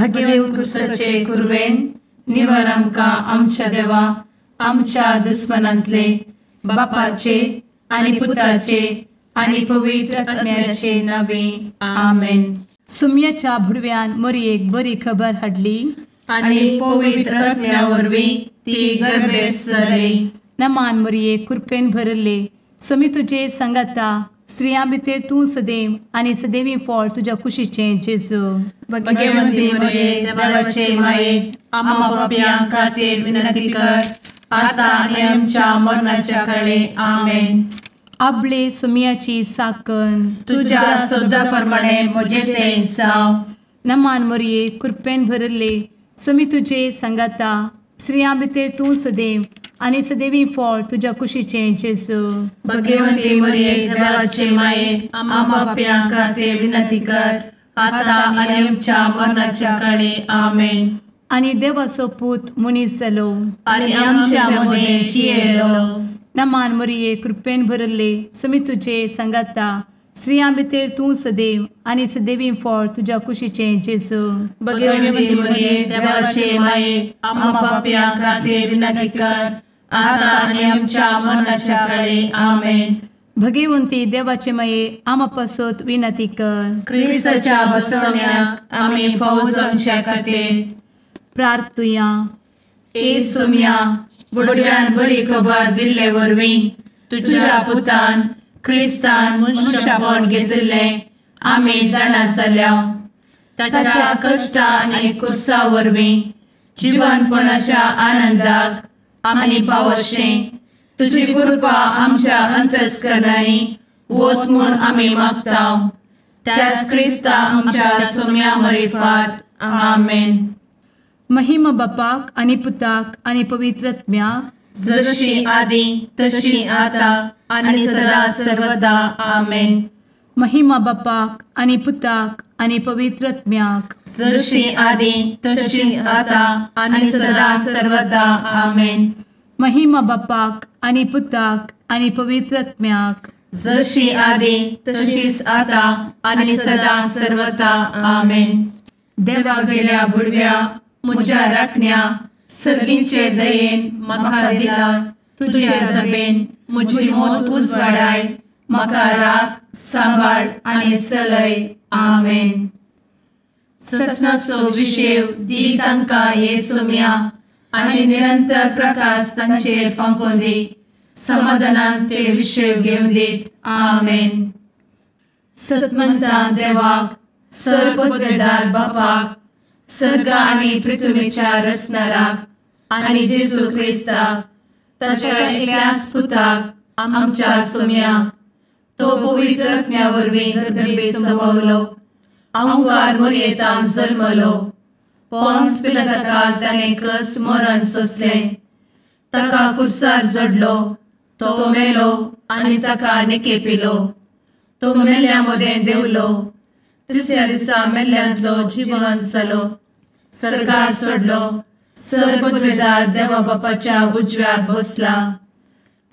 भगेवन कुर्साचे कुर्वेन निवार आमकां आमच्या देवा आमच्या दुस्मनांतले बापाचे आनी पुताचे आनी पवित्र आत्म्याचे नावे आमेन. सुम्याच्या भुडव्यान मरयेक बरी खबर हाडली आनी पवित्र आत्म्या वरवीं ती गर्भेस जाली. नमान मरयेक कृपेन भरले सुमी तुजे संगता स्त्रियां भितर तूं सदैव आनी सदैवी फळ तुज्या कुशीचें जेजू. भगवंती मरिये देवाचे माये आम्हा पाप्यां खातीर विनंती कर आता आनी आमच्या मरणाच्या काळी आमेन. आपले सुमयाची साकन तुझ्या सोदा प्रमाणे म्हजे तें जाव. नमान मरये कृपेन भरले सुमी तुजे संगता स्त्रियां भितर तूं सदैव आनी सदैवी फळ तुज्या कुशीचें जेजू. भगवंती मरिये देवाचे माये आम्हा पाप्यां खातीर विनंती कर आता आनी आमच्या मरणाच्या काळी आमेन. आनी देवाचो पूत मनीस जालो आनी आमच्या मदीं जियेलो. नमान मरये कृपेन भरले सुमी तुजे संगता स्त्रियां भितर तूं सदैव आनी सदैवी फळ तुज्या कुशीचें जेजू. भगवंती मरिये देवाचे माये आम्हा पाप्यां खातीर विनंती कर आता आनी आमच्या मरणाच्या काळी आमेन. भगवंती देवाचे माये आमा पासत विनंती कर. क्रिस्ताच्या बसवण्याक आमी फावो जावच्या खातीर प्रार्थुया. ए सुम्या बुडव्यान बरी खबर दिल्ले वरवीं तुज्या पुतान क्रिस्तान मनशापण घेतिल्लें आमी जाणा जाल्या. ताच्या कश्टा आनी कुर्सा वरवीं जिवनपणाच्या आनंदाक आमी पावशें तुजी कृपा आमच्या अंतस्करणांनी वत म्हूण आमी मागतांव. त्याच क्रिस्ता आमच्या सुम्या मरिफात आमेन. महिमा बापाक आनी पुताक आनी पवित्र आत्म्याक जशी आदी तशी आता आनी सदा सर्वदा आमेन. महिमा बापाक आनी पुताक आनी पवित्र आत्म्याक जशी आदी तशीच आता आनी सदा सर्वदा आमेन. महिमा बापाक आनी पुताक आनी पवित्र आत्म्याक जशी आदी तशीच आता आनी सदा सर्वदा आमेन. देवा गेल्या बुडव्या म्हज्या राखण्या सर्गींचे दयेन म्हाका दिला तुजे दबेन म्हजी मोत उजवाडाय म्हाका राख सांबाळ आनी चलय आमेन. ससनाचो विशेव दी तांकां हे सुम्या आनी निरंतर प्रकाश तांचेर फांकून दी. समाधानान ते विशेव घेवन दीत आमेन. सतमंता देवाक सर्वपदवेदार बापाक सर्ग आनी पृथ्वीच्या रचणाराक आनी जेजू क्रिस्ताक ताच्या एकल्याच पुताक आमच्या सुम्याक तो पवित्र आत्म्या वरवीं गर्भे संभवलो. अंगार मरयेंत जल्मलो. पोन्स पिलाताकाल ताणें कस मरण सोंसलें. ताका कुर्सार जडलो. तो मेलो आनी ताका निकेपिलो. तो मेल्ल्या मदें देंवलो. तिसऱ्या दिसा मेल्ल्यांतलो जिवंत जालो. सर्गार चडलो. सर्वपदवेदार देवा बापाच्या उजव्याक बसला.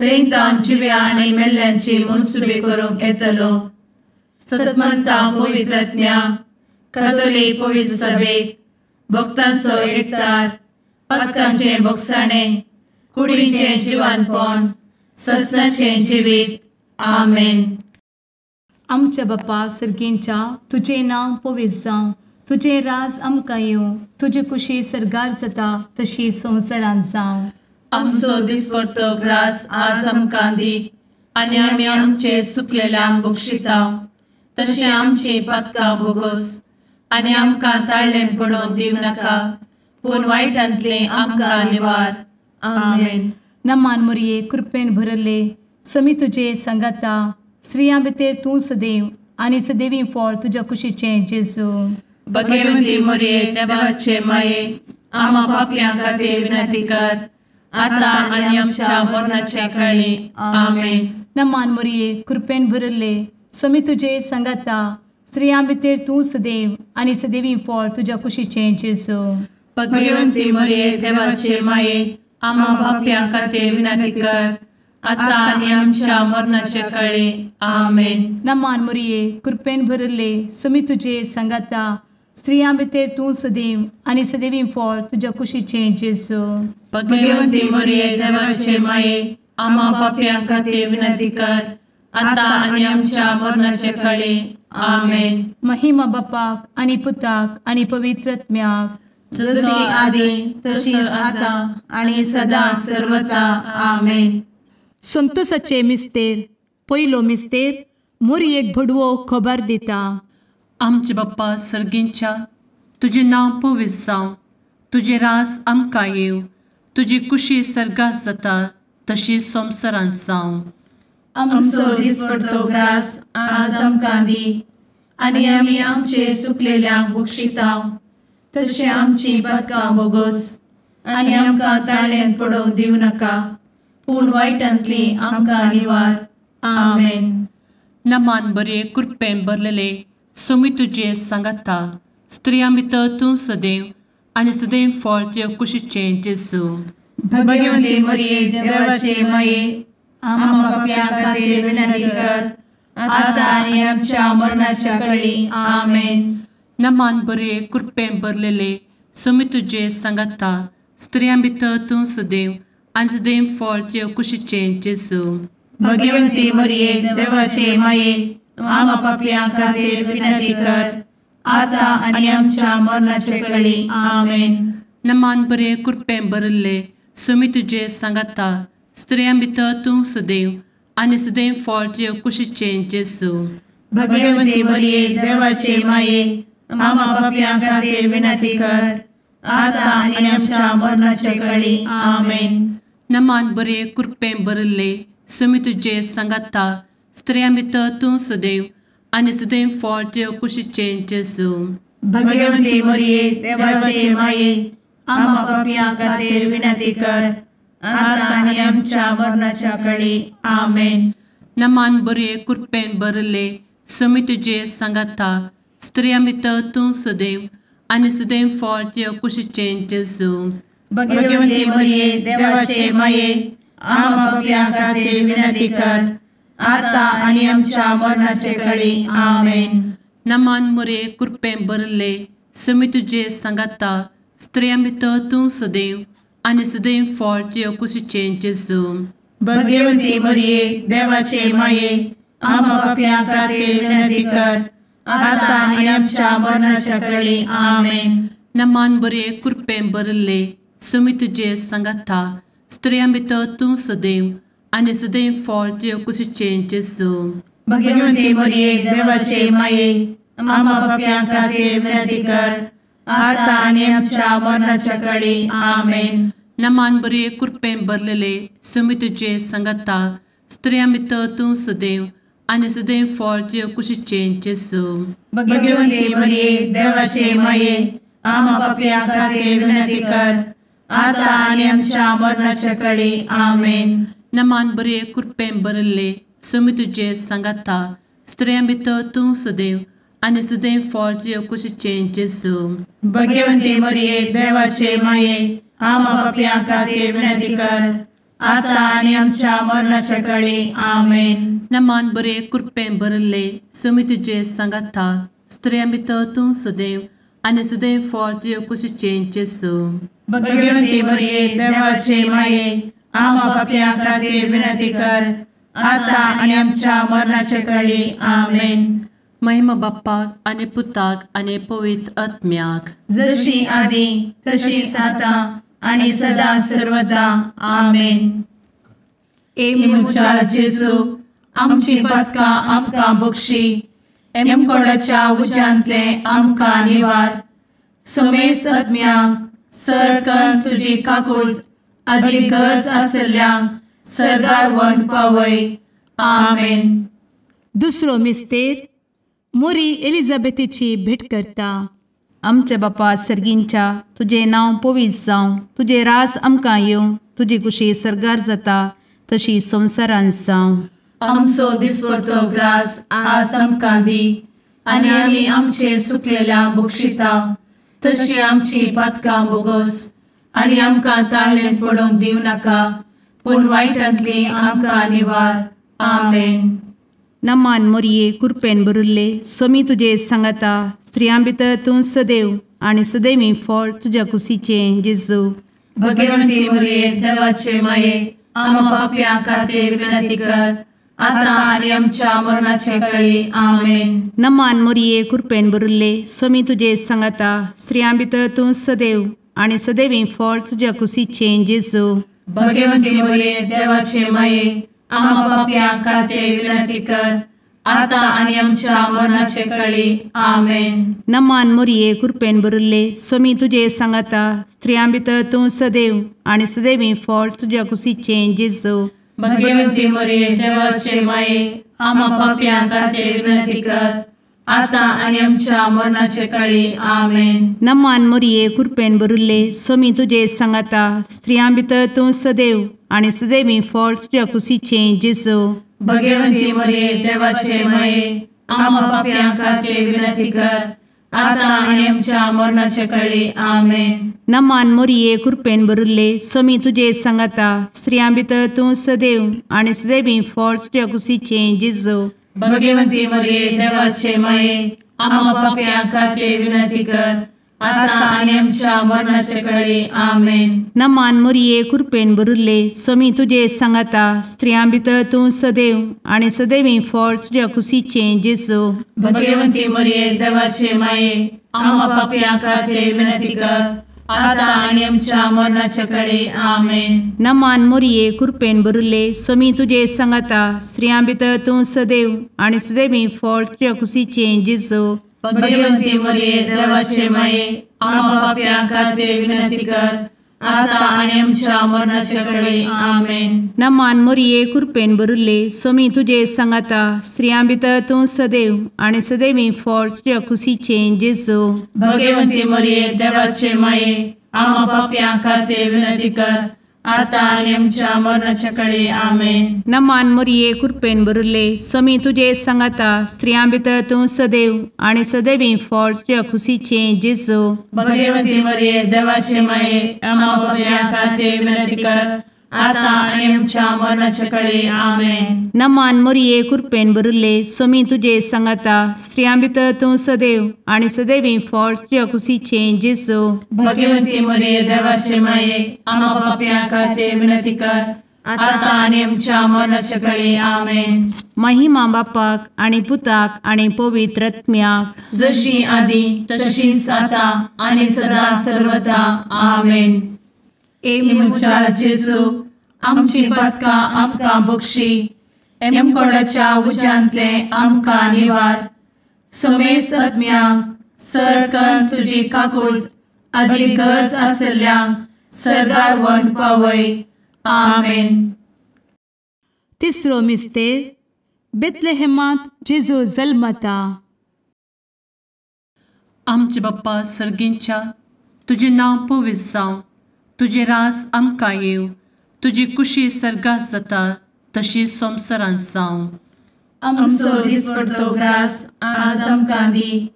थंय तान जिव्या आनी मेल्ल्यांची मनसुबी करूंक येतलो. सतमंता पवित्र आत्म्या कातोलीक पवित्र सभेक भक्तांचो एकठार पातकांचें भोगसाणें कुडीचें जिवनपण ससनाचें जिवीत आमेन. आमच्या बापा सर्गींच्या तुजें नांव पवित्र जावं. तुजें राज आमकां येवं. तुजी कुशी सर्गार जाता तशी संवसारांत जावं. आमचो दिसपडटो ग्रास आज आमकां दी आनी आमी आमचे चुकलेल्यांक बक्षितांव. तशें आमची पातकां भोगोस आनी आमकां ताळ्ळें पडोवन दिव नाका पूण वायटांतलें आमकां निवार आमेन. नमान मरये कृपेन भरले समी तुजे संगता स्त्रियां भितर तूं सदैव आनी सदैवी फळ तुज्या कुशीचें जेजू. भगवंती मरिये देवाचे माये आम्हा पाप्यां खातीर विनंती कर आता आनी आमच्या मरणाच्या काळी आमेन. नमान मरये कृपेन भरले समी तुजे संगता स्त्रियां भितर तूं सदैव आनी सदैवी फळ तुज्या कुशीचें जेजू. भगवंती मरिये देवाचे माये आम्हा पाप्यां खातीर विनंती कर आता आनी आमच्या मरणाच्या काळी आमेन. नमान मरये कृपेन भरले समी तुजे संगता स्त्रियां भितर तूं सदैव आनी सदैवी फळ तुज्या कुशीचें जेजू. भगवंती मरिये देवाचे माये, आम्हा पाप्यां खातीर विनंती कर, आता आनी आमच्या मरणाचे काळी. आमेन. महिमा बापाक आनी पुताक आनी पवित्र आत्म्याक, जशी आदी तशीच आता आणि सदा सर्वदा. आमेन. संतोसाचे मिस्तेर. पयलो मिस्तेर. मोरयेक भडवो खबर दिता. आमचे बाप्पा सर्गींच्या, तुझे नाव पवित्र जावं, तुझे राज आमकां येवं, तुजी कुशी सर्गात जाता तशी संवसारांत जावं. आमचो दिसपडटो ग्रास आज आमकां दी, आनी आमी आमचे सुकलेल्यांक बक्षितांव, तशें आमची पातकां बोगोस आनी आमकां ताळ्यान पडोवंक दिवं नाका, पूण वायटांतली आमकां निवार. आमेन. नमान बरे कृपेन भरलेले सोमी तुजे सांगाता, स्त्रियां भितर तूं सदैव आनी सदैव फळ तुज्या कुशीचें जेजू. भगवंती मरिये देवाचे माये, आम्हा पाप्यां खातीर विनंती कर, आता आनी आमच्या मरणाच्या काळी. आमेन. नमान बरे कृपेन भरलेले सोमी तुजे सांगाता, स्त्रियां भितर तूं सदैव आनी सदैव फळ तुज्या कुशीचें जेजू. भगवंती मरिये देवाचे माये, आम्हा पाप्यां खातीर विनंती कर, आता आनी आमच्या मरणाचे काळी. आमेन. नमान बरे कृपेन भरले सोमी तुजे सांगाता, स्त्रियां भितर तूं सदैव आनी सदैव फळ तुज्या कुशीचें जेजू. भगवंती मरिये देवाचे माये, आम्हा पाप्यां खातीर विनंती कर, आता आनी आमच्या मरणाचे काळी. आमेन. नमान बरे कृपेन भरले सोमी तुजे सांगाता, स्त्रियां भितर तूं सदैव आनी सदैव फळ तुज्या कुशीचें जेजू. भगवंती मरिये देवाचे माये, आम्हा पाप्यां खातीर विनंती कर, आता आनी आमच्या मरणाच्या काळी. आमेन. नमान बरे कृपेन भरले सोमी तुजे सांगाता, स्त्रियां भितर तूं सदैव आनी सदैव फळ तुज्या कुशीचें जेजू. भगवंती मरिये देवाचे माये, आम्हा पाप्यां खातीर विनंती कर, आता आनी आमच्या मरणाचे काळी. आमेन. नमान बरे कृपेन भरले सोमी तुजे सांगाता, स्त्रियां भितर तूं सदैव आनी सदैव फळ तुज्या कुशीचें जेजू. भगवंती मरिये देवाचे माये, आम्हा पाप्यां खातीर विनंती कर, आता आनी आमच्या मरणाच्या काळी. आमेन. नमान बरे कृपेन भरले सोमी तुजे सांगाता, स्त्रियां भितर तूं सदैव आनी सदैव फळ तुज्या कुशीचें जेजू. भगवंती मरिये देवाचे माये, आम्हा पाप्यां खातीर विनंती कर, आता आनी आमच्या मरणाच्या काळी. आमेन. नमान बरे कृपेन भरलेले सोमी तुजे सांगाता, स्त्रियां भितर तूं सदैव आनी सदैव फळ तुज्या कुशीचें जेजू. भगवंती मरिये देवाचे माये, आम्हा पाप्यां खातीर विनंती कर, आता आनी आमच्या मरणाच्या काळी. आमेन. नमान बरे कृपेन भरले सोमी तुजे सांगाता, स्त्रियां भितर तूं सदैव आनी सदैव फळ तुज्या कुशीचें जेजू. भगवंती मरिये देवाचे माये, आम्हा पाप्यां खातीर विनंती कर, आता आनी आमच्या मरणाच्या काळी. आमेन. नमान बरे कृपेन भरले सोमी तुजे सांगाता, स्त्रियां भितर तूं सदैव आनी सदैव फळ तुज्या कुशीचें जेजू. भगवंती मरिये देवाचे माये, आम्हा पाप्यां खातीर विनंती कर, आता आनी आमच्या मरणाच्या काळी. आमेन. महिमा बाप्पाक आनी पुताक आनी पवित्र आत्म्याक, जशी आदी तशीच आता आनी सदा सर्वदा. आमेन. मुचा जेजू, आमची पातकां आमकां बक्षी, एमकोडाच्या उज्यांतले आमकां निवार. समेस्त आत्म्यांक सरकन तुजी काकूट, आदी गरज आसल्ल्यांक सर्गार व्हरून पावय. आमेन. दुसरो मिस्तेर. मोरी एलिझाबेथीची भेट करता. आमचे बापा सर्गींच्या, तुझे नाव पवित्र जावं, तुझे रास आमकां येवं, तुजी कुशी सर्गार जाता तशी संवसारांत जावं. आमचो दिसपडटो ग्रास आज आमकां दी, आनी आमी आमचे सुकलेल्यांक बक्षितांव, तशी आमची पातकां बोगोस आनी आमकां ताळ्यान पडोवंक दिवं नाका, पूण वायटांतली आमकां निवार. आमेन. नमान मोरये कृपेन भरुल्ले सोमी तुजे सांगाता, स्त्रियां भितर तूं सदैव आणि सदैवी फळ तुझ्या कुशीचें जेजू. भगवंती मरिये देवाचे माये आम्हा पाप्यां खातीर विनंती कर आता आणि आमच्या मरणाचे काळी आमेन. नमान मोरये कृपेन भरिल्ले स्वामी तुजे सांगाता स्त्रियां भितर तूं सदैव आणि सदैवी फळ तुझ्या कुशीचें जेजू. भगवंती मरिये देवाचे माये आम्हा पाप्यां खातीर विनंती कर आता आणि आमच्या मरणाचे काळी आमेन. नमान मोरये कृपेन भरिल्ले स्वामी तुजे सांगाता स्त्रियां भितर तूं सदैव आणि सदैवी फळ तुझ्या कुशीचें जेजू. भगवंती मरिये देवाचे माये आम्हा पाप्यां खातीर विनंती कर आता आणि आमच्या मरणाचे काळी आमेन. नमान मोरये कृपेन भरिल्ले स्वामी तुजे सांगाता स्त्रियां भितर तूं सदैव आणि सदैवी फळ तुझ्या कुशीचें जेजू. भगवंती मरिये देवाचे माये आम्हा पाप्यां खातीर विनंती कर आता आणि आमच्या मरणाचे काळी आमेन. नमान मोरये कृपेन भरिल्ले स्वामी तुजे सांगाता स्त्रियां भितर तूं सदैव आणि सदैवी फळ तुझ्या कुशीचें जेजू. भगवंती मरिये देवाचे माये आम्हा पाप्यां खातीर विनंती कर आता आणि आमच्या मरणाचे काळी आमेन. नमान मोरये कृपेन भरिल्ले स्वामी तुजे सांगाता स्त्रियां भितर तूं सदैव आणि सदैवी फळ तुझ्या कुशीचें जेजू. भगवंती मरिये देवाचे माये आम्हा पाप्यां खातीर विनंती कर आता आणि आमच्या मरणाचे काळी आमेन. नमान मोरये कृपेन भरिल्ले स्वामी तुजे सांगाता स्त्रियां भितर तूं सदैव आणि सदैवी फळ तुझ्या कुशीचें जेजू. भगवंती मरिये देवाचे माये आम्हा पाप्यां खातीर विनंती कर आता आणि आमच्या मरणाचे काळी आमेन. नमान मोरये कृपेन भरिल्ले स्वामी तुजे सांगाता स्त्रियां भितर तूं सदैव आणि सदैवी फळ तुझ्या कुशीचें जेजू. भगवंती मरिये देवाचे माये आम्हा पाप्यां खातीर विनंती कर आता आणि आमच्या मरणाच्या काळी आमेन. नमान मोरये कृपेन भरिल्ले स्वामी तुजे सांगाता स्त्रियां भितर तूं सदैव आणि सदैवी फळ तुझ्या कुशीचें जेजू. भगवंती मरिये देवाचे माये आम्हा पाप्यां खातीर विनंती कर आता आणि आमच्या मरणाच्या काळी आमेन. नमान मोरये कृपेन भरिल्ले स्वामी तुजे सांगाता स्त्रियां भितर तूं सदैव आणि सदैवी फळ तुझ्या कुशीचें जेजू. भगवंती मरिये देवाचे माये आम्हा पाप्यां खातीर विनंती कर आता आणि आमच्या मरणाच्या काळी आमेन. महिमा बापाक आणि पुताक आणि पवित्र आत्म्याक जशी आधी तशीच आता आणि सदा सर्वदा आमेन. एमच्या जेजू आमची पदकां आमकां बक्षी एमकोडाच्या उज्यांतले आमकां निवार. समेस्त आत्म्यांक सरकन तुजी काकूट अधिक गरज आसल्ल्यांक सरगार व्हरून पावय. आमेन. तिसरो मिस्तेर बेतलेहेमांत जेजू जल्मता. आमचे बाप्पा सर्गींच्या तुजें नांव पवित्र जावं तुजें रास आमकां येव तुजी कुशी सर्गास जाता तशी संवसारांत जावं. आमचो दिसपडटो ग्रास आज आमकां दी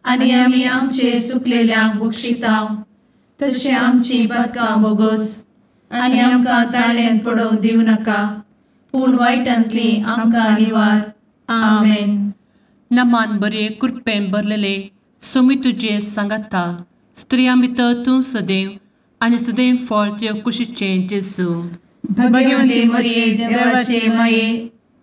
आनी आमी आमचे सुकलेल्यांक बक्षितांव तशें आमची पदकां बोगोस आनी आमकां ताळ्यान पडोवंक दिवं नाका पूण वायटांतली आमकां निवार. आमेन. नमान बरे कृपेन भरलेले सोमी तुजे सांगाता स्त्रियां भितर तूं सदैव आनी सदैव फळ तुज्या कुशीचें जेजू. भगवंती मरिये देवाचे माये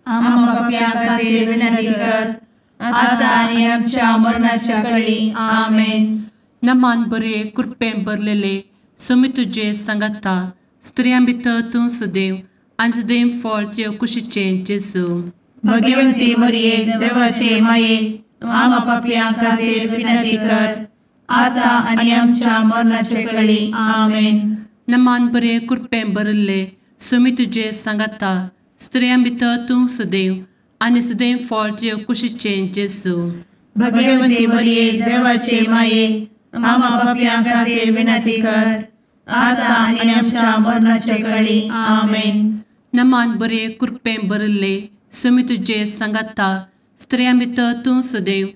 आम्हा पाप्यां खातीर विनंती कर आता आनी आमच्या मरणाच्या काळी आमेन. नमान बरे कृपेन भरलेले सोमी तुजे सांगाता स्त्रियां भितर तूं सदैव आनी सदैव फळ तुज्या कुशीचें जेजू. भगवंती मरिये देवाचे माये आम्हा पाप्यां खातीर विनंती कर आता आनी आमच्या मरणाचे काळी आमेन. नमान बरे कृपेन भरले सोमी तुजे सांगाता स्त्रियां भितर तूं सदैव आनी सदैव फळ तुज्या कुशीचें जेजू. भगवंती मरिये देवाचे माये आम्हा पाप्यां खातीर विनंती कर आता आनी आमच्या मरणाचे काळी आमेन. नमान बरे कृपेन भरले सोमी तुजे सांगाता स्त्रियां भितर तूं सदैव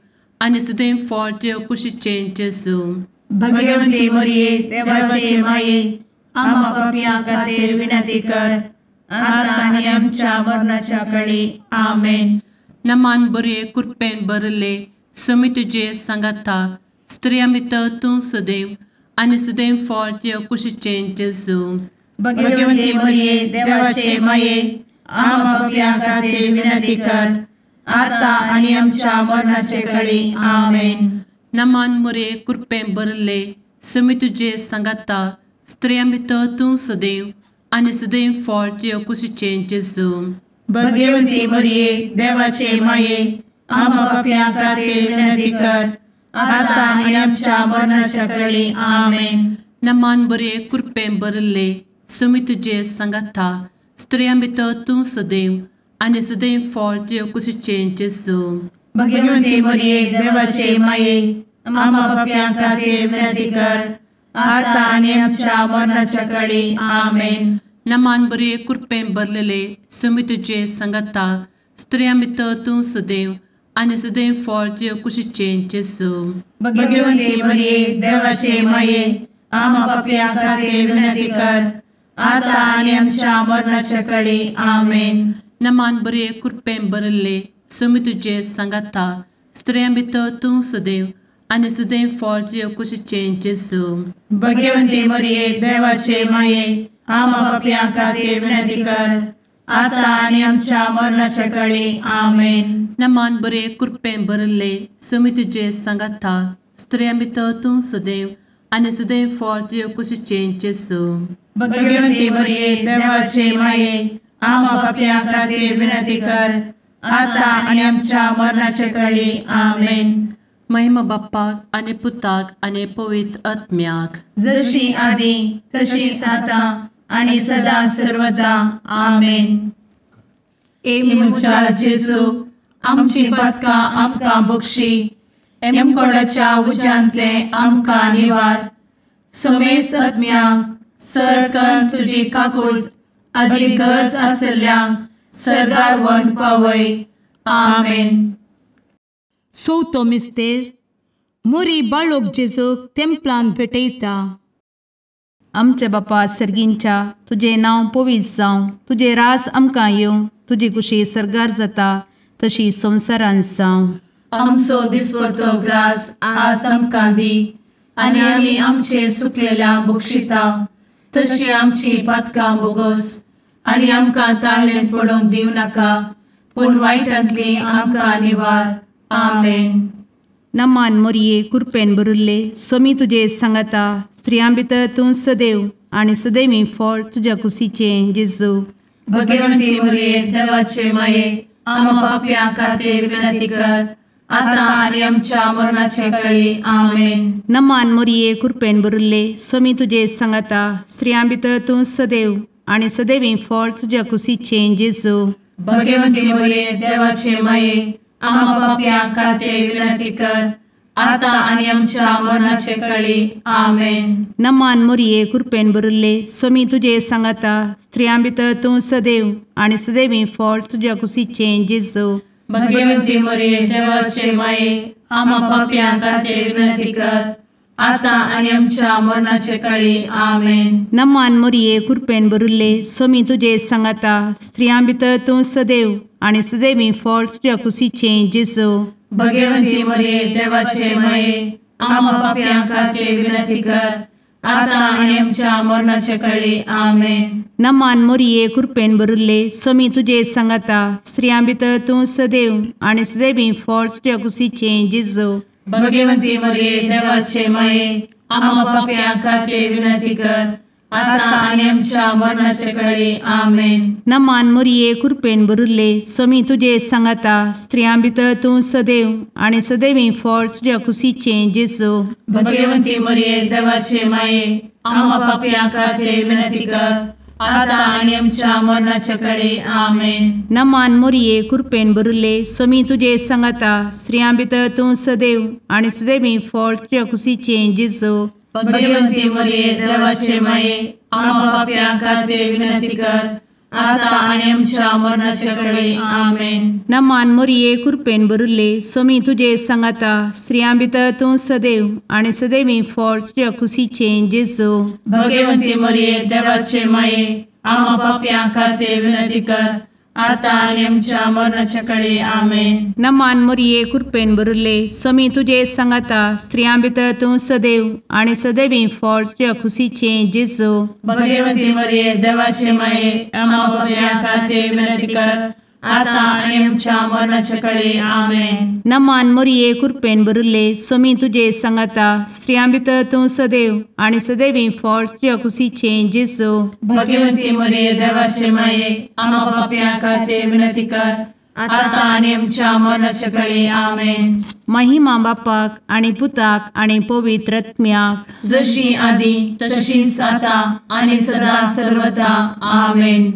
आनी सदैव फळ तुज्या कुशीचें जेजू. भगवंती मरिये देवाचे माये आम्हा पाप्यां खातीर विनंती कर आता आनी आमच्या मरणाच्या काळी आमेन. नमान बरे कृपेन भरले सुमी तुझे सांगाता स्त्रियां भितर तूं सदैव आनी सदैव फळ तुझ्या कुशीचें जेजू. भगवंती मरिये देवाचे माये आम्हा पापियां खातीर विनंती कर आता आनी आमच्या मरणाचे काळी आमेन. नमान मोरे कृपें भरले सुमी तुझे सांगाता स्त्रियां भितर तूं सदैव आनी सदैव फळ तुझ्या कुशीचें जेजू. भगवंती मरिये देवाचे माये आम्हा पापियां खातीर विनंती कर आता आनी आमच्या मरणाच्या काळी आमेन. नमान बरे कृपें भरले सुमी तुझे सांगाता स्त्रियां भितर तूं सदैव आनी सदैव फळ तुझ्या कुशीचें जेजू. भगवंती मरिये देवाचे माये आम्हा पापियां खातीर विनंती कर आता आनी आमच्या मरणाच्या काळी आमेन. नमान बरे कृपें भरलेले सुमी तुझे सांगाता स्त्रियां भितर तूं सदैव आनी सदैव फळ तुझ्या कुशीचें जेजू. भगवंती मरिये देवाचे माये आम्हा पापियां खातीर विनंती कर आता आनी आमच्या मरणाच्या काळी आमेन. नमान बरे कृपें भरले सुमी तुझे सांगाता स्त्रियां भितर तूं सदैव आनी सदैव फळ तुझ्या कुशीचें जेजू. भगवंती मरिये देवाचे माये आम्हा पापियां खातीर विनंती कर आता आनी आमच्या मरणाच्या काळी आमेन. नमान बरे कृपें भरले सुमी तुझे सांगाता स्त्रियां भितर तूं सदैव आनी सदैव फळ तुझ्या कुशीचें जेजू. भगवंती मरिये देवाचे माये आम्हा पापियां खातीर विनंती कर आता आनी आमच्या मरणाच्या काळी आमेन. महिमा बाप्पाक आनी पुताक आनी पवित्र आत्म्याक जशी आदी तशीच आता आनी सदा सर्वदा आमेन. मुचा जेजू आमची पदकां आमकां बक्षी एमकोडाच्या उज्यांतले आमकां निवार. समेस्त आत्म्यांक सरकन तुजी काकूट अधिक गरज आसल्यांक सरगार व्हरून पावय. आमेन. चवथो मिस्तेर मोरी बाळोक जेजूक तेंपलांत भेटयता. आमचे बापा सर्गींच्या तुझे नांव पवित्र जावं, तुझे रास आमकां येवं, तुजी कुशी सरगार जाता तशी संवसारांत जावं. आमचो दिसपडटो ग्रास आज आमकां दी आनी आमी आमचे सुकलेल्यांक बक्षिता तशी आमची पातकां बोगोस आनी आमकां ताळ्ळेंत पडोवंक दिवं नाका पूण वायटांतली आमकां निवार. आमेन. नमान मोरये कृपेन भरिल्ले सोमी तुजे सांगाता स्त्रियां भितर तूं सदैव आनी सदैवी फळ तुज्या कुशीचें जेजू. भगवंती मरिये देवाचे माये आम्हा पाप्यां खातीर विनंती कर आता आनी आमच्या मरणाचे काळी. आमेन. नमान मोरये कृपेन भरिल्ले सोमी तुजे सांगाता स्त्रियां भितर तूं सदैव आनी सदैवी फळ तुज्या कुशीचें जेजू. भगवंती मरिये देवाचे माये आम्हा पाप्यां खातीर विनंती कर आता आनी आमच्या मरणाचे काळी. आमेन. नमान मोरये कृपेन भरिल्ले सोमी तुजे सांगाता स्त्रियां भितर तूं सदैव आनी सदैवी फळ तुज्या कुशीचें जेजू. भगवंती मरिये देवाचे माये आम्हा पाप्यां खातीर विनंती कर आता आनी आमच्या मरणाचे काळी. आमेन. नमान मोरये कृपेन भरिल्ले सोमी तुजे सांगाता स्त्रियां भितर तूं सदैव आनी सदैवी फळ तुज्या कुशीचें जेजू. भगवंती मरिये देवाचे माये आम्हा पाप्यां खातीर विनंती कर आता आनी आमच्या मरणाचे काळी. आमेन. नमान मोरये कृपेन भरिल्ले सोमी तुजे सांगाता स्त्रियां भितर तूं सदैव आनी सदैवी फळ तुज्या कुशीचें जेजू. भगवंती मरिये देवाचे माये आम्हा पाप्यां खातीर विनंती कर आता आनी आमच्या मरणाचे काळी. आमेन. नमान मोरये कृपेन भरिल्ले सोमी तुजे सांगाता स्त्रियां भितर तूं सदैव आनी सदैवी फळ तुज्या कुशीचें जेजू. भगवंती मरिये देवाचे माये आम्हा पाप्यां खातीर विनंती कर आता आनी आमच्या मरणाचे काळी. आमेन. नमान मोरये कृपेन भरिल्ले सोमी तुजे सांगाता स्त्रियां भितर तूं सदैव आनी सदैवी फळ तुज्या कुशीचें जेजू. भगवंती मरिये देवाचे माये आम्हा पाप्यां खातीर विनंती कर आता आनी आमच्या मरणाचे काळी. आमेन. नमान मोरये कृपेन भरिल्ले सोमी तुजे सांगाता स्त्रियां भितर तूं सदैव आनी सदैवी फळ तुज्या कुशीचें जेजू. भगवंती मरिये देवाचे माये आम्हा पाप्यां खातीर विनंती कर आता आणि आमच्या मरणाच्या काळी आमेन. नमान मोरये कृपेन बरुले स्वामी तुझे सांगाता स्त्रियां भितर तूं सदैव आणि सदैवी फळ तुझ्या खुशीचे जेजू. भगवती मरिये देवाचे माये आम्हा पापियां खातीर विनंती कर, आता आणि आमच्या मरणाच्या काळी आमेन. नमान मोरये कृपेन बरुले स्वामी तुझे सांगाता स्त्रियां भितर तूं सदैव आणि सदैवी फळ तुझ्या खुशीचे जेजू. भगवती मरिये देवाचे माये आम्हा पापियां खातीर विनंती कर, आता आणि आमच्या मरणाच्या काळी आमेन. महिमा बापाक आणि पुताक आणि पवित्र आत्म्याक जशी आधी तशीच आता आणि सदा सर्वदा आमेन.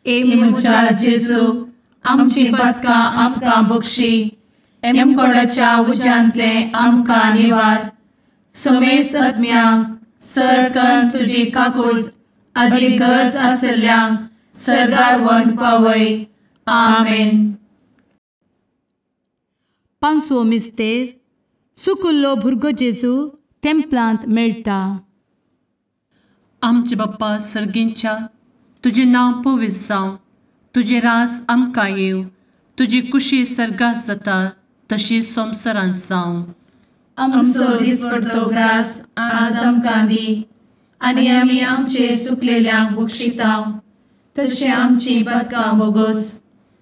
एमुच्या जेजू आमची पदकां आमकां बक्षी, एमकोडाच्या उज्यांतले आमकां निवार. समेस्त आत्म्यांक सरकन तुजी काकूट अधिक गरज आसल्ल्यांक सर्गार व्हरून पावय. आमेन. पांचवो मिस्तेर सुकुल्लो भुरगो जेजू तेंपलांत मेळटा. आमचे बाप्पा सर्गींच्या तुझे नांव पवित्र जावं, तुझे रास आमकां येव, तुजी कुशी सर्गास जाता तशी संवसारांत जावं. आमचो दिसपडटो ग्रास आज आमकां दी, आनी आमी आमचे सुकलेल्यांक बक्षितांव. तशें आमची पदकां बोगोस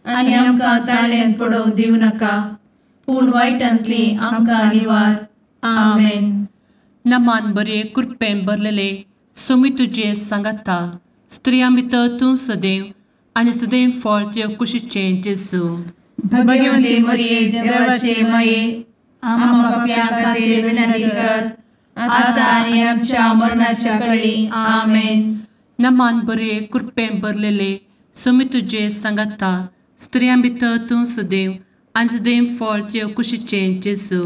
आनी आमकां ताळ्यान पडोवंक दिवं नाका, पूण वायटांतली आमकां निवार. आमेन. नमान बरे कृपेन भरलेले स्वामी तुझे सांगाता स्त्रियां भितर तूं सदैव आणि सदैव फळ तुझ्या कुशीचे जेजू. भगवती मरिये देवाचे माये आम्हा पापियां खातीर विनंती कर, आता आनी आमच्या मरणाच्या काळी आमेन. नमान बरे कृपेन भरलेले स्वामी तुझे सांगाता स्त्रियां भितर तूं सदैव आणि सदैव फळ तुझ्या कुशीचे जेजू.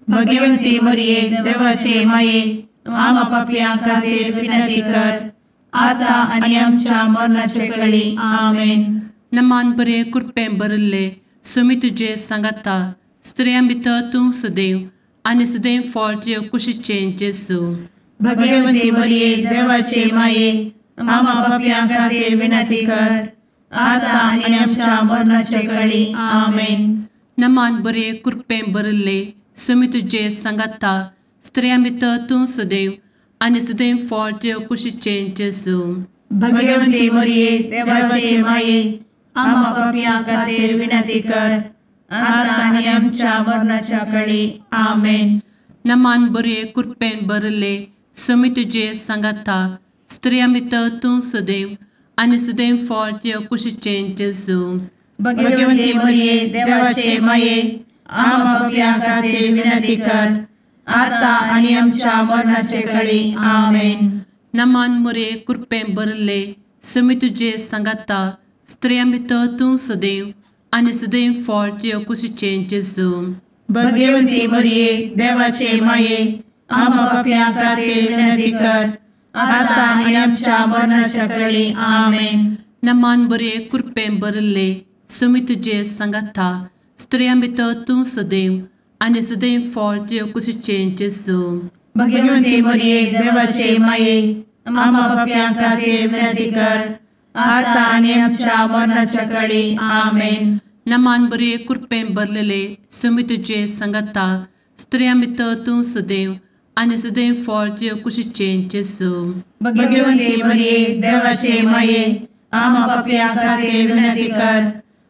भगवती मरिये देवाचे माये आम्हा पापियां खातीर विनंती कर, आता आनी आमच्या मरणाच्या काळी आमेन. नमान बरे कृपेन भरले स्वामी तुझे सांगाता स्त्रियां भितर तूं सदैव आणि सदैव फळ तुझ्या कुशीचे जेजू. भगवती मरिये देवाचे माये आम्हा पापियां खातीर विनंती कर, आता आनी आमच्या मरणाच्या काळी आमेन. नमान बरे कृपेन भरले स्वामी तुझे सांगाता स्त्रियां भितर तूं सदैव आणि सदैव फळ तुझ्या कुशीचे जेजू. भगवती मरिये देवाचे माये आम्हा पापियां खातीर विनंती कर, आता आनी आमच्या मरणाच्या काळी आमेन. नमान बरे कृपेन भरले स्वामी तुझे सांगाता स्त्रियां भितर तूं सदैव आणि सदैव फळ तुझ्या कुशीचे जेजू. भगवती मरिये देवाचे माये आम्हा पापियां खातीर विनंती कर, आता आनी आमच्या मरणाच्या काळी आमेन. नमान बरे कृपेन भरले स्वामी तुझे सांगाता स्त्रियां भितर तूं सदैव आणि सदैव फळ तुझ्या कुशीचे जेजू. भगवती मरिये देवाचे माये आम्हा पापियां खातीर विनंती कर, आता आनी आमच्या मरणाच्या काळी आमेन. नमान बरे कृपेन भरले स्वामी तुझे सांगाता स्त्रियां भितर तूं सदैव आणि सदैव फळ तुझ्या कुशीचे जेजू. भगवती मरिये देवाचे माये आम्हा पापियां खातीर विनंती कर, आता आनी आमच्या मरणाच्या काळी आमेन. नमान बरे कृपेन भरलेले स्वामी तुझे सांगाता स्त्रियां भितर तूं सदैव आणि सदैव फळ तुझ्या कुशीचे जेजू. भगवती मरिये देवाचे माये आम्हा पापियां खातीर विनंती कर,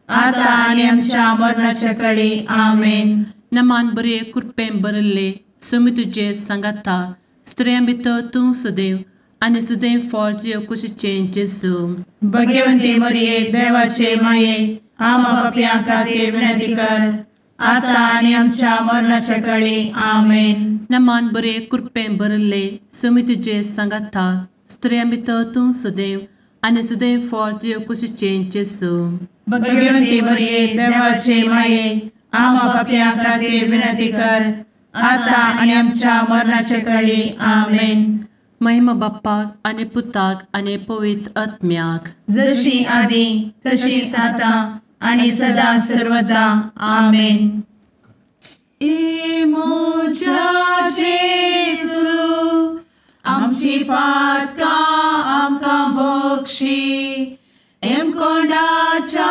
आता आनी आमच्या मरणाच्या काळी आमेन. नमान बरे कृपेन भरले स्वामी तुझे सांगाता स्त्रियां भितर तूं सदैव आणि सदैव फळ तुझ्या कुशीचे जेजू. भगवती मरिये देवाचे माये आम्हा पापियां खातीर विनंती कर, आता आनी आमच्या मरणाच्या काळी आमेन. नमान बरे कृपेन भरले स्वामी तुझे सांगाता स्त्रियां भितर तूं सदैव आणि सदैव फळ तुझ्या कुशीचे जेजू. भगवती मरिये देवाचे माये आम्हा पापियां खातीर विनंती कर, आता आनी आमच्या मरणाच्या काळी आमेन. महिमा बाप्पाक आणि पुताक आणि पवित्र आत्म्याक जशी आधी तशीच आता आणि सदा सर्वदा आमेन. मोजा जेसू आमची पातकां आमकां बक्षी, एम कोंडाच्या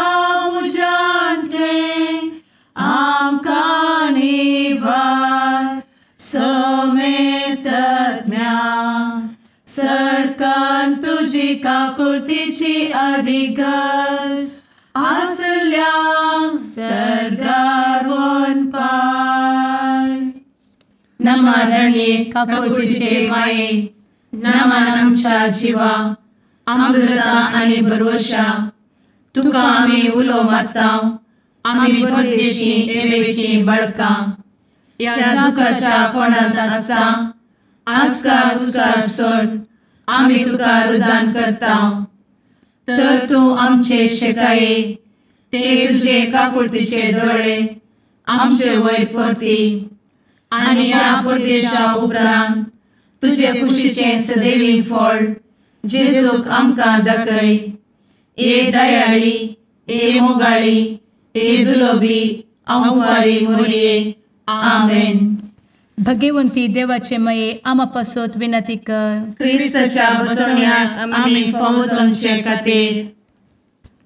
तुजी काकुळतीची अधिगस आसल्या सरगार वन पाय. नमारणे काकुळतीचे माये नमान आमच्या जिवा अमृता आणि भरोशा तुका आम्ही उलो मारता. आम्ही परदेशी येवेची बळका या दुखाच्या कोणात असता आस्कार उस्कार सोड आम्ही तुका रुदान करता. तर तू आमचे शेकाये ते तुझे काकुळतीचे डोळे आमचे वयर परती आणि या परदेशा उपरांत तुझे कुशीचे सदैवी फळ जेजूक आमकां दाखय. ए दयाळी ए मोगाळी ए दुलोबी अंवारी मोरये. आमेन. भगवंती देवाचे मये आमापासोत विनंती कर. क्रिस्ताच्या बसवण्याक आम्ही फावो समचे खातीर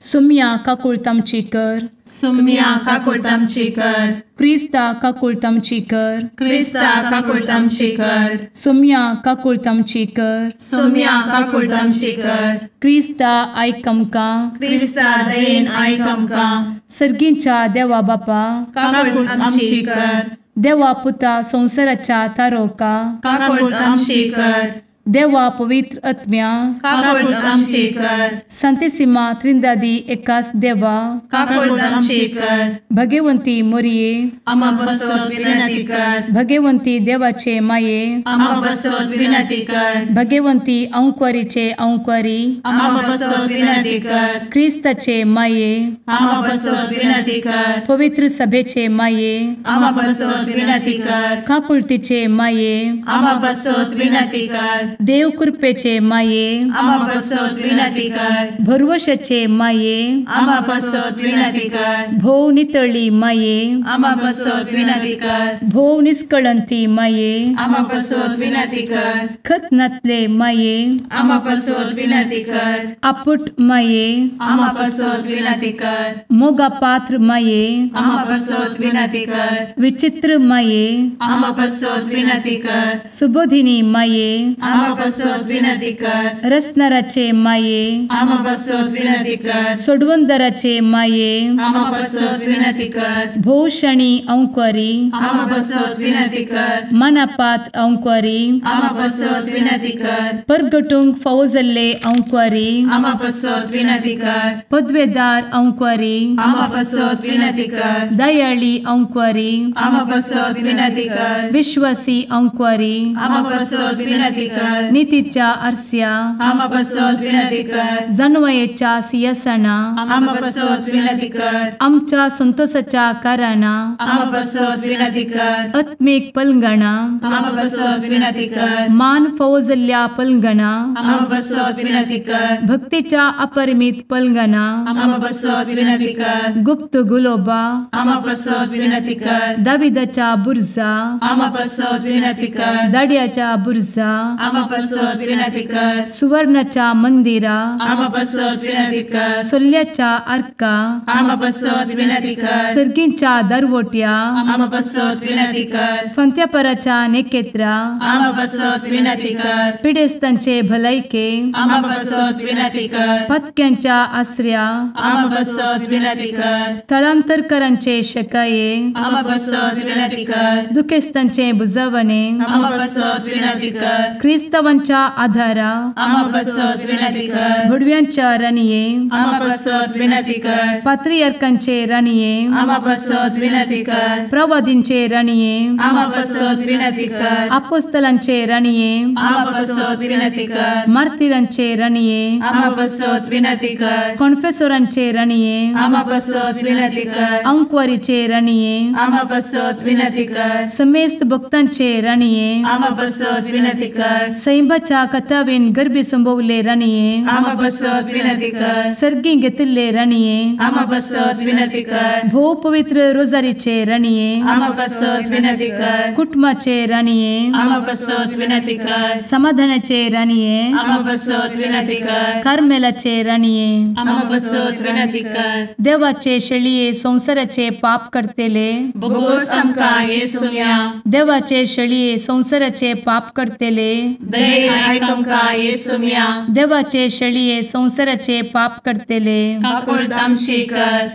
सुम्या काकुळतामची कर. सुम्या काकुळतामची कर. क्रिस्ता काकुळतामची कर. क्रिस्ता काकुळतामची कर. सुम्या काकुळतामची कर. सुम्या काकुळतामची कर. क्रिस्ता आयक आमकां. क्रिस्ता दयेन आयक आमकां. सर्गींच्या देवा बापा काकुळतामची कर. देवा पुता संसाराच्या तारोका काकुळतामची कर. देवा पवित्र आत्म्या काकुळतामची कर. सांतेसिमा त्रिंदादी एकाच देवा काकुळतामची कर. भगवंती मोरये आम्हा बसवत विनंती कर. भगवंती देवाचे माये आम्हा बसवत विनंती कर. भगवंती अंक्वारीचे अंक्वारी आम्हा बसवत विनंती कर. ख्रिस्ताचे माये आम्हा बसवत विनंती कर. पवित्र सभेचे माये आम्हा बसवत विनंती कर. काकुळतीचे माये आम्हा बसवत विनंती कर. देव कृपेचे माये आम्हा बसवत विनंती कर. भरवशाचे माये आम्हा बसवत विनंती कर. भोव नितळी माये आम्हा बसवत विनंती कर. भोव निष्कळंती माये आम्हा बसवत विनंती कर. खतनातले माये आम्हा बसवत विनंती कर. आपुट माये आम्हा बसवत विनंती कर. मोगा पात्र माये आम्हा बसवत विनंती कर. विचित्र माये आम्हा बसवत विनंती कर. सुबोधिनी माये आम्हा बसवत विनंती कर. रसनाराचे माये आम्हा बसवत विनंती कर. सोडवंदराचे माये आम्हा बसवत विनंती कर. भोषणी अंक्वारी आम्हा बसवत विनंती कर. मनापात्र अंक्वारी आम्हा बसवत विनंती कर. परगटूंक फौजल्ले अंक्वारी आम्हा बसवत विनंती कर. पदवेदार अंक्वारी आम्हा बसवत विनंती कर. दयाळी अंक्वारी आम्हा बसवत विनंती कर. विश्वासी अंक्वारी आम्हा बसवत विनंती कर. नीतीच्या आरस्या आम्हा बसवत विनंती कर. जाणवायेच्या सिंहासना आम्हा बसवत विनंती कर. आमच्या संतोषाच्या कारणा आम्हा बसवत विनंती कर. आत्मिक पलंगणा आम्हा बसवत विनंती कर. मान फौजल्ल्या पलंगणा आम्हा बसवत विनंती कर. भक्तीच्या अपरिमित पलंगणा आम्हा बसवत विनंती कर. गुप्त गुलोबा आम्हा बसवत विनंती कर. दाविदाच्या बुर्जा आम्हा बसवत विनंती कर. दाड्याच्या बुर्जा आम्हा बसवत विनंती कर. सुवर्णाच्या मंदिरा आम्हा बसवत विनंती कर. सोल्याच्या अर्का आम्हा बसवत विनंती कर. सर्गींच्या दरवोट्या आम्हा बसवत विनंती कर. फंत्यापराच्या नेकेत्रा आम्हा बसवत विनंती कर. पिडेस्तांचे भलायके आम्हा बसवत विनंती कर. पथक्यांच्या आश्रया आम्हा बसवत विनंती कर. स्थळांतरकरांचे शकाये आम्हा बसवत विनंती कर. दुखेस्तांचे बुजावणे आम्हा बसवत विनंती कर. ख्रिस्तवांच्या आधारा आम्हा बसवत विनंती कर. भडव्यांच्या राणीये आम्हा बसवत विनंती कर. पात्रियार्कांचे राणीये आम्हा बसवत विनंती कर. प्रवादींचे राणीये आम्हा बसवत विनंती कर. अपोस्तलांचे राणीये आम्हा बसवत विनंती कर. मार्तिरांचे राणीये आम्हा बसवत विनंती कर. कॉन्फेसोरांचे राणीये आम्हा बसवत विनंती कर. अंक्वारीचे राणीये आम्हा बसवत विनंती कर. समेस्त भक्तांचे राणीये आम्हा बसवत विनंती कर. सैंबाच्या कथावेन गर्भी संभवले राणीये आम्हा बसवत विनंती कर. सर्गी घेतले राणीये आम्हा बसवत विनंती कर. भो पवित्र रोजारीचे राणीये आम्हा बसवत विनंती कर. कुटुंबाचे राणीये आम्हा बसवत विनंती कर. समाधानाचे राणीये आम्हा बसवत विनंती कर. कार्मेलाचे राणीये आम्हा बसवत विनंती कर. देवाचे शेळीये संसाराचे पाप करतेले बोगोस आमकां येसूया. देवाचे शेळीये संसाराचे पाप करतेले दये आयक आमकां येसू मिया देवाचे शेळये संवसाराचे पाप करतेले काकूळ आमची कर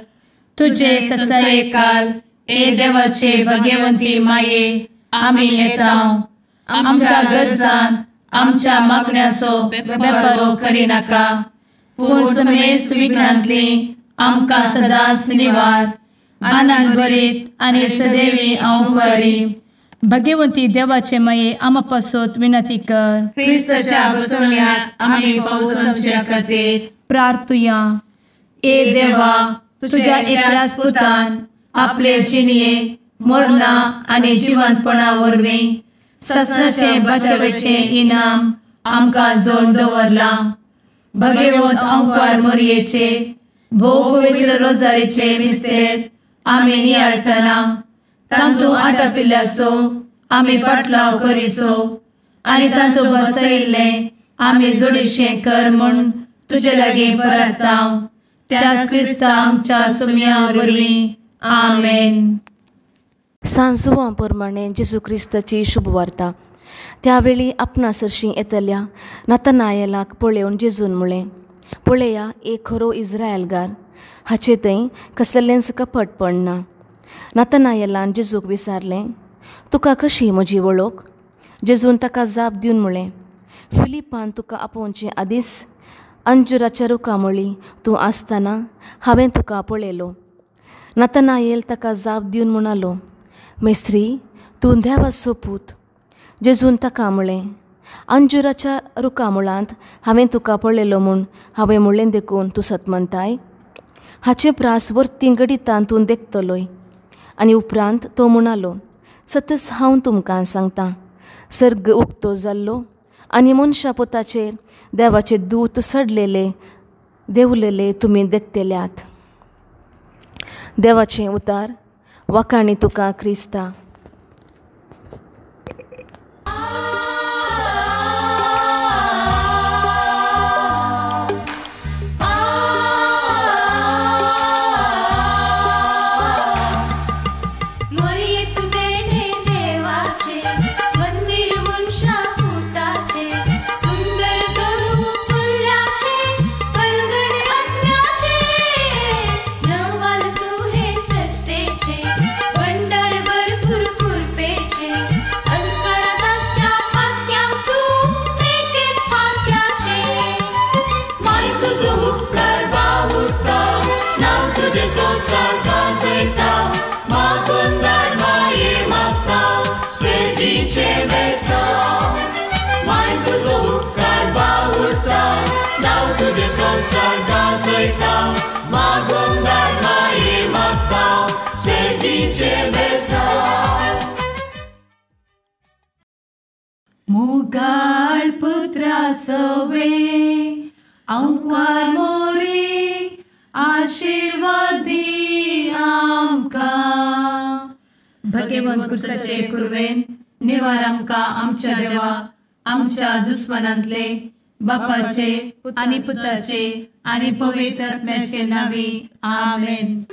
तुझे ससाये काल ए देवाचे भगवंती माये आमी येता आमच्या गरजांत आमच्या मागण्याचो बेपारो करी नाका पूण समेस्त विघ्नांतली आमकां सदांच निवार आनंद बरीत आनी सदैवी आंवकारी भगवंती देवाचे माये आमा पासत विनंती कर क्रिस्ताच्या बसवण्यात आमी पावस आमच्या खातीर प्रार्थुया ए देवा तुझ्या एकल्याच पुतान आपले जिणये मरणा आनी जिवंतपणा वरवीं ससनाचे बचावेचे इनाम आमकां जोड दवरला भगवंत आंवकार मोरयेचे भोव पवित्र रोजारीचे मिस्तेर आमी नियाळटना तांतू आटापिल्ल्याचो आमी पाटलाव करिसो आनी तांतू बसयिल्ले आमी जोडिशें कर म्हूण तुजे लागीं परतांव त्याच क्रिस्ता आमच्या सुम्या वरवीं आमेन. सांजुवां प्रमाणे जेजू क्रिस्ताची शुभ वार्ता. त्यावेळी आपणासरशीं येतल्या नातनायलाक पळोवन जेजून म्हळें, पळया एक खरो इस्रायलकार, हाचे थंय कसलेंच कपट पडना. नातनायलान जेजूक विचारलें, तुका कशी म्हजी वळख? जेजून ताका जाप दिवन म्हळें, फिलिपान तुका आपोवचे आदींच अंजुराच्या रुखा मळी तूं आसतना हांवें तुका पळयलो. नातनायेल ताका जाप दिवन म्हणालो, मेस्त्री, तूं देवाचो पूत. जेजून ताका म्हळें, अंजुराच्या रुखा मुळांत हांवें तुका पळयलो म्हूण हांवें म्हणलें देखून तूं सत म्हणटाय? हाचे प्रास वर्ती घडितान तूं देखतलोय. आनी उपरांत तो म्हणालो, सतच हांव तुमकां सांगतां, सर्ग उक्तो जाल्लो आनी मनशा पोताचेर देवाचे दूत सडलेले देवलेले तुमी देखतेल्यात. देवाचें उतार. वाखाणी तुका क्रिस्ता. मुगाळ पुत्रा सवे आंवकार मोरी आशीर्वाद दी आमकां. भगवंत क्रिस्ताचे कुरवेन निवार आमकां आमच्या देवा आमच्या दुस्मनांतले बापाचे आनी पुताचे आनी पवित्र आत्म्याचे नांवी. आमेन.